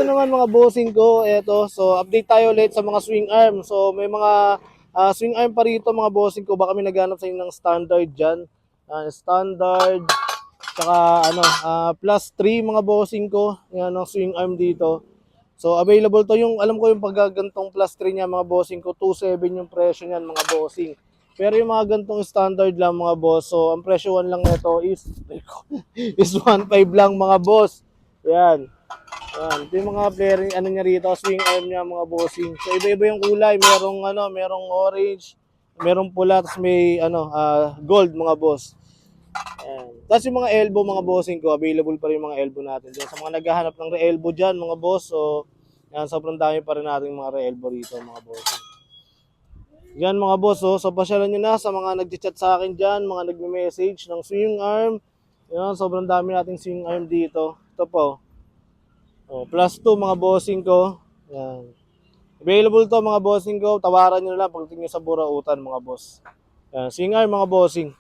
naman mga bossing ko, eto. So, update tayo ulit sa mga swing arm. So, may mga swing arm pa rito mga bossing ko. Baka may naghanap sa inyo ng standard dyan. Standard, tsaka plus 3 mga bossing ko. Yan ang swing arm dito. So, available to yung, alam ko yung pagkagantong plus 3 niya mga bossing ko. 2.7 yung presyo niyan mga bossing. Pero yung mga gantong standard lang mga boss. So, ang presyo lang nito is 1.5 lang mga boss. Yan. Yan, ito yung mga player, ano niya rito, swing arm niya mga bossing. So iba-iba yung kulay, merong orange, merong pula, tapos may gold mga boss. Ayan. Tapos yung mga elbow mga bossing ko, available pa rin yung mga elbow natin. Diyan, sa mga naghahanap ng re-elbow dyan mga boss, so yan, sobrang dami pa rin natin mga re-elbow rito mga bossing. Yan mga boss, so pasyalan nyo na sa mga nag-chat sa akin dyan, mga nagme-message ng swing arm. Yan, sobrang dami nating swing arm dito. Ito po. Plus 2 mga bossing ko. Yan. Available to mga bossing ko. Tawaran nyo na lang pagdating nyo sa Burautan mga boss. Yan. Swing arm mga bossing.